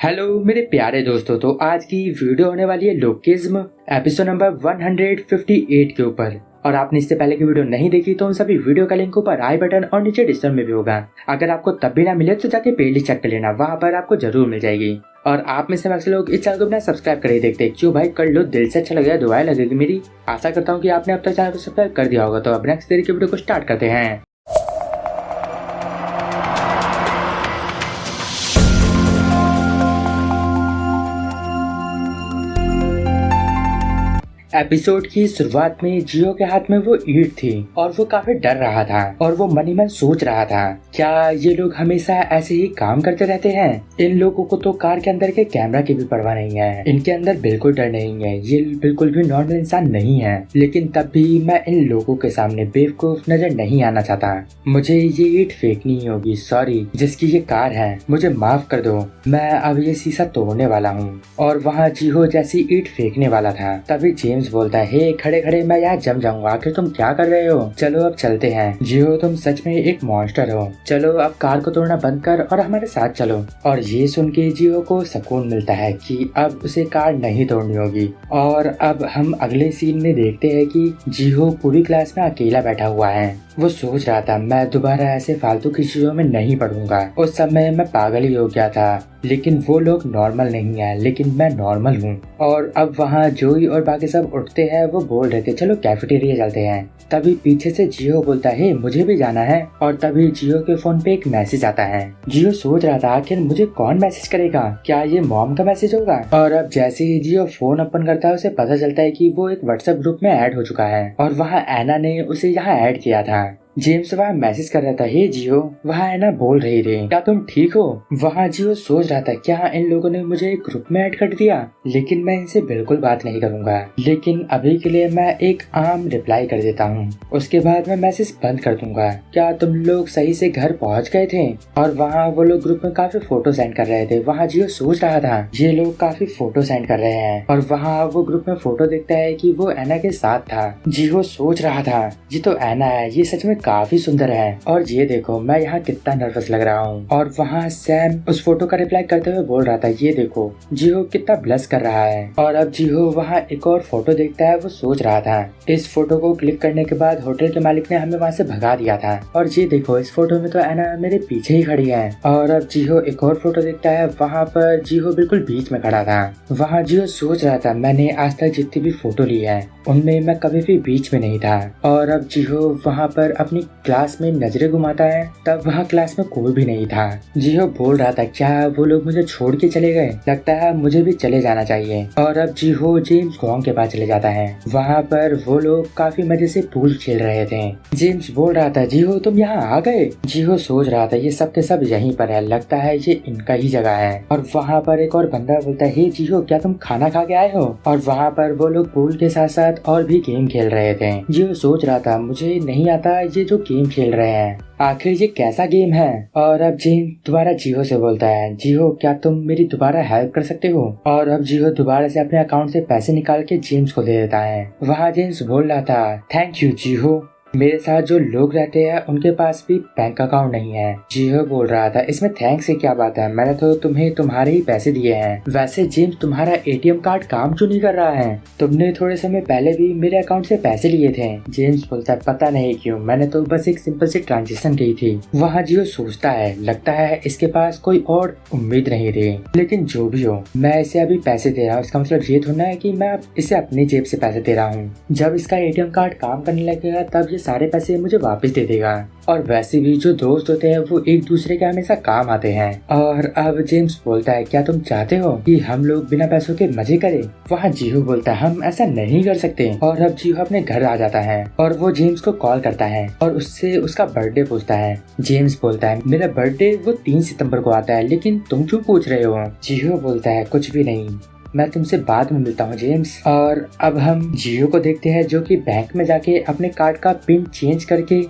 Hello मेरे प्यारे दोस्तों, तो आज की वीडियो होने वाली है लोकिज्म एपिसोड नंबर 158 के ऊपर। और आपने इससे पहले की वीडियो नहीं देखी तो उन सभी वीडियो का लिंक ऊपर आई बटन और नीचे डिस्क्रिप्शन में भी होगा। अगर आपको तब भी ना मिले तो जाके प्लेलिस्ट चेक कर लेना, वहाँ पर आपको जरूर मिल जाएगी। और आप में से अक्सर लोग इस चैनल को बिना सब्सक्राइब करे देखते, क्यों भाई कर लो, दिल से अच्छा लगेगा, दुआएं लगेगी मेरी। आशा करता हूँ कि आपने अब तक चैनल को सब्सक्राइब कर दिया होगा। तो अब नेक्स्ट देरी की वीडियो को स्टार्ट करते हैं। एपिसोड की शुरुआत में जियो के हाथ में वो ईंट थी और वो काफी डर रहा था और वो मन ही मन सोच रहा था, क्या ये लोग हमेशा ऐसे ही काम करते रहते हैं? इन लोगों को तो कार के अंदर के कैमरा की भी परवाह नहीं है, इनके अंदर बिल्कुल डर नहीं है, ये बिल्कुल भी नॉर्मल इंसान नहीं है। लेकिन तब भी मैं इन लोगों के सामने बेवकूफ नजर नहीं आना चाहता। मुझे ये ईंट फेंकनी ही होगी, सॉरी जिसकी ये कार है, मुझे माफ कर दो, मैं अब ये शीशा तोड़ने वाला हूँ। और वहाँ जियो जैसी ईंट फेंकने वाला था, तभी जेम्स बोलता है, हे खड़े खड़े मैं यहाँ जम जाऊंगा, आखिर तुम क्या कर रहे हो? चलो अब चलते हैं। जियो तुम सच में एक मॉन्स्टर हो, चलो अब कार को तोड़ना बंद कर और हमारे साथ चलो। और ये सुन के जियो को सुकून मिलता है कि अब उसे कार नहीं तोड़नी होगी। और अब हम अगले सीन में देखते हैं कि जियो पूरी क्लास में अकेला बैठा हुआ है। वो सोच रहा था, मैं दोबारा ऐसे फालतू की चीजों में नहीं पढ़ूंगा। उस समय मैं पागल ही हो गया था, लेकिन वो लोग नॉर्मल नहीं है, लेकिन मैं नॉर्मल हूँ। और अब वहाँ जोई और बाकी सब उठते हैं, वो बोल रहे थे चलो कैफेटेरिया चलते हैं। तभी पीछे से जियो बोलता है, मुझे भी जाना है। और तभी जियो के फोन पे एक मैसेज आता है। जियो सोच रहा था, आखिर मुझे कौन मैसेज करेगा, क्या ये मॉम का मैसेज होगा? और अब जैसे ही जियो फोन ओपन करता है, उसे पता चलता है कि वो एक व्हाट्सएप ग्रुप में ऐड हो चुका है और वहाँ एना ने उसे यहाँ ऐड किया था। जेम्स वहाँ मैसेज कर रहा था, हे जियो, वहाँ एना बोल रही थी, क्या तुम ठीक हो? वहाँ जियो सोच रहा था, क्या इन लोगों ने मुझे एक ग्रुप में ऐड कर दिया? लेकिन मैं इनसे बिल्कुल बात नहीं करूंगा। लेकिन अभी के लिए मैं एक आम रिप्लाई कर देता हूँ, उसके बाद मैं मैसेज बंद कर दूंगा। क्या तुम लोग सही से घर पहुँच गए थे? और वहाँ वो लोग ग्रुप में काफी फोटो सेंड कर रहे थे। वहाँ जियो सोच रहा था, ये लोग काफी फोटो सेंड कर रहे हैं। और वहाँ वो ग्रुप में फोटो देखता है कि वो एना के साथ था। जियो सोच रहा था, ये तो एना है, ये सच में काफी सुंदर है। और ये देखो मैं यहाँ कितना नर्वस लग रहा हूँ। और वहाँ सैम उस फोटो का रिप्लाई करते हुए बोल रहा था, ये देखो जियो कितना ब्लश कर रहा है। और अब जियो वहाँ एक और फोटो देखता है। वो सोच रहा था, इस फोटो को क्लिक करने के बाद होटल के मालिक ने हमें वहाँ से भगा दिया था। और ये देखो इस फोटो में तो एना मेरे पीछे ही खड़ी है। और अब जियो एक और फोटो देखता है, वहाँ पर जियो बिल्कुल बीच में खड़ा था। वहाँ जियो सोच रहा था, मैंने आज तक जितनी भी फोटो ली है उनमें मैं कभी भी बीच में नहीं था। और अब जियो वहाँ पर अपनी क्लास में नजरें घुमाता है, तब वहाँ क्लास में कोई भी नहीं था। जियो बोल रहा था, क्या वो लोग मुझे छोड़ के चले गए? लगता है मुझे भी चले जाना चाहिए। और अब जियो जेम्स गोंग के पास चले जाता है। वहाँ पर वो लोग काफी मजे से पूल खेल रहे थे। जेम्स बोल रहा था, जियो तुम यहाँ आ गए? जियो सोच रहा था, ये सब के सब यहीं पर है, लगता है ये इनका ही जगह है। और वहाँ पर एक और बंदा बोलता है, हे जियो क्या तुम खाना खा के आए हो? और वहाँ पर वो लोग पूल के साथ साथ और भी गेम खेल रहे थे। जियो सोच रहा था, मुझे नहीं आता ये जो गेम खेल रहे हैं, आखिर ये कैसा गेम है? और अब जेम्स दोबारा जियो से बोलता है, जियो क्या तुम मेरी दोबारा हेल्प कर सकते हो? और अब जियो दोबारा से अपने अकाउंट से पैसे निकाल के जेम्स को दे देता है। वहाँ जेम्स बोल रहा था, थैंक यू जियो, मेरे साथ जो लोग रहते हैं उनके पास भी बैंक अकाउंट नहीं है। जियो बोल रहा था, इसमें थैंक्स से क्या बात है, मैंने तो तुम्हें तुम्हारे ही पैसे दिए हैं। वैसे जेम्स तुम्हारा एटीएम कार्ड काम क्यों नहीं कर रहा है? तुमने थोड़े समय पहले भी मेरे अकाउंट से पैसे लिए थे। जेम्स बोलता है, पता नहीं क्यों, मैंने तो बस एक सिंपल सी ट्रांजेक्शन की थी। वहाँ जियो सोचता है, लगता है इसके पास कोई और उम्मीद नहीं थी। लेकिन जो भी हो, मैं इसे अभी पैसे दे रहा हूँ, इसका मतलब ये थोड़ा है कि मैं इसे अपनी जेब से पैसे दे रहा हूँ। जब इसका एटीएम कार्ड काम करने लगेगा तब ये सारे पैसे मुझे वापस दे देगा। और वैसे भी जो दोस्त होते हैं वो एक दूसरे के हमेशा काम आते हैं। और अब जेम्स बोलता है, क्या तुम चाहते हो कि हम लोग बिना पैसों के मजे करें? वहाँ जियो बोलता है, हम ऐसा नहीं कर सकते। और अब जियो अपने घर आ जाता है और वो जेम्स को कॉल करता है और उससे उसका बर्थडे पूछता है। जेम्स बोलता है, मेरा बर्थडे वो 3 सितंबर को आता है, लेकिन तुम क्यों पूछ रहे हो? जियो बोलता है, कुछ भी नहीं, मैं तुमसे बाद में मिलता हूँ जेम्स। और अब हम जियो को देखते हैं जो कि बैंक में जाके अपने कार्ड का पिन चेंज करके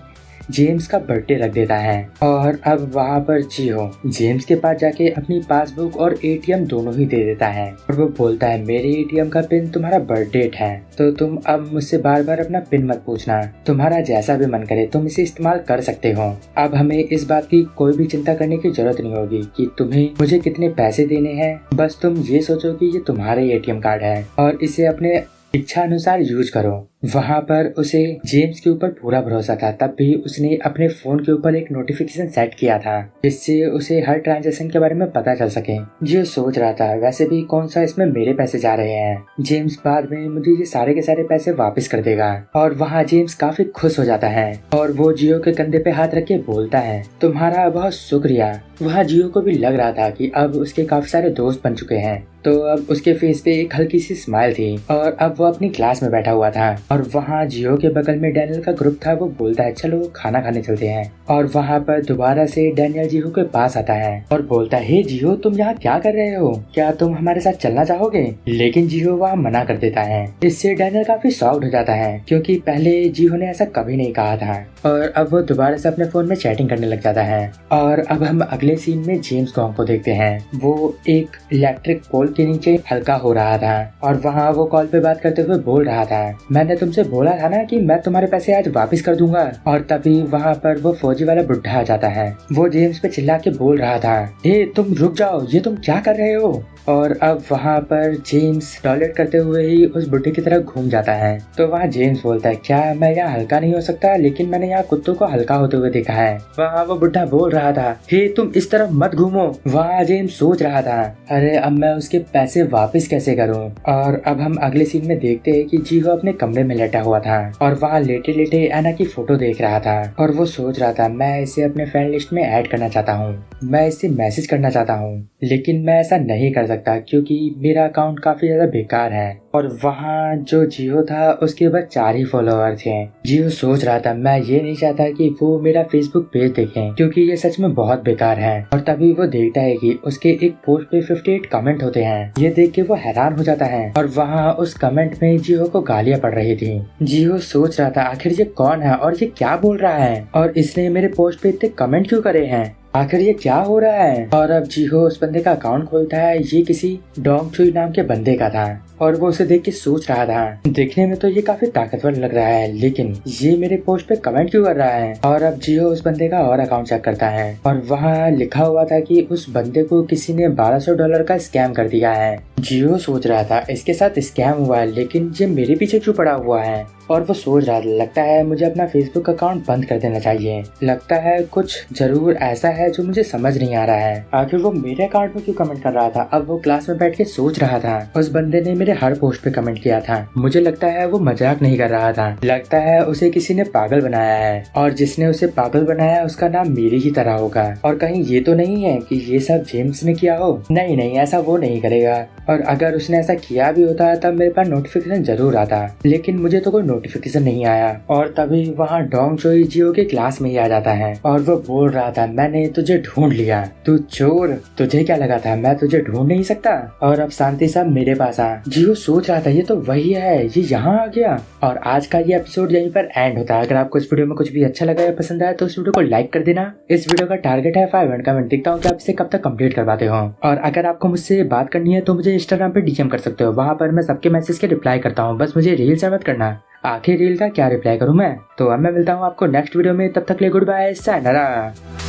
जेम्स का बर्थडे रख देता है। और अब वहाँ पर जियो जेम्स के पास जाके अपनी पासबुक और एटीएम दोनों ही दे देता है और वो बोलता है मेरे एटीएम का पिन तुम्हारा बर्थ डेट है, तो तुम अब मुझसे बार बार अपना पिन मत पूछना, तुम्हारा जैसा भी मन करे तुम इसे इस्तेमाल कर सकते हो। अब हमें इस बात की कोई भी चिंता करने की जरूरत नहीं होगी कि तुम्हें मुझे कितने पैसे देने हैं, बस तुम ये सोचो कि ये तुम्हारा एटीएम कार्ड है और इसे अपने इच्छा अनुसार यूज करो। वहाँ पर उसे जेम्स के ऊपर पूरा भरोसा था, तब भी उसने अपने फोन के ऊपर एक नोटिफिकेशन सेट किया था जिससे उसे हर ट्रांजैक्शन के बारे में पता चल सके। जो सोच रहा था वैसे भी कौन सा इसमें मेरे पैसे जा रहे हैं, जेम्स बाद में मुझे ये सारे के सारे पैसे वापस कर देगा। और वहाँ जेम्स काफी खुश हो जाता है और वो जियो के कंधे पे हाथ रख के बोलता है तुम्हारा बहुत शुक्रिया। वहाँ जियो को भी लग रहा था कि अब उसके काफी सारे दोस्त बन चुके हैं, तो अब उसके फेस पे एक हल्की सी स्माइल थी और अब वो अपनी क्लास में बैठा हुआ था। और वहाँ जियो के बगल में डैनियल का ग्रुप था, वो बोलता है चलो खाना खाने चलते हैं। और वहाँ पर दोबारा से डैनियल जियो के पास आता है और बोलता है हे जियो तुम यहाँ क्या कर रहे हो, क्या तुम हमारे साथ चलना चाहोगे? लेकिन जियो वहाँ मना कर देता है। इससे डैनियल काफी शॉक्ड हो जाता है क्योंकि पहले जियो ने ऐसा कभी नहीं कहा था। और अब वो दोबारा से अपने फोन में चैटिंग करने लग जाता है। और अब हम अगले सीन में जेम्स गॉन्ग को देखते हैं। वो एक इलेक्ट्रिक पोल के नीचे हल्का हो रहा था और वहाँ वो कॉल पे बात करते हुए बोल रहा था मैंने तुमसे बोला था ना कि मैं तुम्हारे पैसे आज वापस कर दूंगा। और तभी वहाँ पर वो फौजी वाला बुढ़ा आ जाता है। वो जेम्स पे चिल्ला के बोल रहा था हे तुम रुक जाओ, ये तुम क्या कर रहे हो? और अब वहाँ पर जेम्स टॉयलेट करते हुए ही उस बुढ़े की तरफ घूम जाता है। तो वहाँ जेम्स बोलता है क्या मैं यहाँ हल्का नहीं हो सकता, लेकिन मैंने यहाँ कुत्तों को हल्का होते हुए देखा है। वहाँ वो बुढ़ा बोल रहा था हे तुम इस तरफ मत घूमो। वहाँ जेम्स सोच रहा था अरे अब मैं उसके पैसे वापस कैसे करूँ। और अब हम अगले सीन में देखते हैं कि जियो अपने कमरे में लेटा हुआ था और वहाँ लेटे लेटे एना की फोटो देख रहा था और वो सोच रहा था मैं इसे अपने फ्रेंड लिस्ट में ऐड करना चाहता हूँ, मैं इसे मैसेज करना चाहता हूँ, लेकिन मैं ऐसा नहीं कर सकता क्योंकि मेरा अकाउंट काफी ज्यादा बेकार है। और वहाँ जो जियो था उसके बस 4 ही फॉलोअर थे। जियो सोच रहा था मैं ये नहीं चाहता कि वो मेरा फेसबुक पेज देखें क्योंकि ये सच में बहुत बेकार है। और तभी वो देखता है कि उसके एक पोस्ट पे 58 कमेंट होते हैं। ये देख के वो हैरान हो जाता है और वहाँ उस कमेंट में जियो को गालियाँ पड़ रही थी। जियो सोच रहा था आखिर ये कौन है और ये क्या बोल रहा है और इसने मेरे पोस्ट पे इतने कमेंट क्यों करे हैं, आखिर ये क्या हो रहा है। और अब जियो उस बंदे का अकाउंट खोलता है, ये किसी डोंग चुई नाम के बंदे का था और वो उसे देख के सोच रहा था देखने में तो ये काफी ताकतवर लग रहा है, लेकिन ये मेरे पोस्ट पे कमेंट क्यों कर रहा है। और अब जियो उस बंदे का और अकाउंट चेक करता है और वहाँ लिखा हुआ था कि उस बंदे को किसी ने $1200 का स्कैम कर दिया है। जियो सोच रहा था इसके साथ स्कैम हुआ है, लेकिन ये मेरे पीछे क्यों पड़ा हुआ है। और वो सोच रहा था लगता है मुझे अपना फेसबुक अकाउंट बंद कर देना चाहिए, लगता है कुछ जरूर ऐसा है जो मुझे समझ नहीं आ रहा है, आखिर वो मेरे अकाउंट में क्यों कमेंट कर रहा था। अब वो क्लास में बैठ के सोच रहा था उस बंदे ने मेरे हर पोस्ट पे कमेंट किया था, मुझे लगता है वो मजाक नहीं कर रहा था, लगता है उसे किसी ने पागल बनाया है और जिसने उसे पागल बनाया उसका नाम मेरी ही तरह होगा। और कहीं ये तो नहीं है कि ये सब जेम्स ने किया हो, नहीं नहीं ऐसा वो नहीं करेगा। और अगर उसने ऐसा किया भी होता तब मेरे पास नोटिफिकेशन जरूर आता, लेकिन मुझे तो कोई नोटिफिकेशन नहीं आया। और तभी वहाँ डोंग चोई जियो के क्लास में ही आ जाता है और वो बोल रहा था मैंने तुझे ढूंढ लिया, तू चोर, तुझे क्या लगा था मैं तुझे ढूंढ नहीं सकता और अब शांति साहब मेरे पास आ। जियो सोच रहा था ये तो वही है, ये यहाँ आ गया। और आज का ये एपिसोड यहीं पर एंड होता है। अगर आपको इस वीडियो में कुछ भी अच्छा लगा या पसंद आया तो इस वीडियो को लाइक कर देना। इस वीडियो का टारगेट है 500 कमेंट, देखता हूँ कि आप इसे कब तक कंप्लीट करवाते हो। और अगर आपको मुझसे बात करनी है तो मुझे इंस्टाग्राम पे डीएम कर सकते हो, वहाँ पर मैं सबके मैसेज के रिप्लाई करता हूँ, बस मुझे रील से मत करना। आखिर रील का क्या रिप्लाई करूँ मैं। तो अब मैं मिलता हूँ आपको नेक्स्ट वीडियो में, तब तक ले गुड बाय, सायनारा।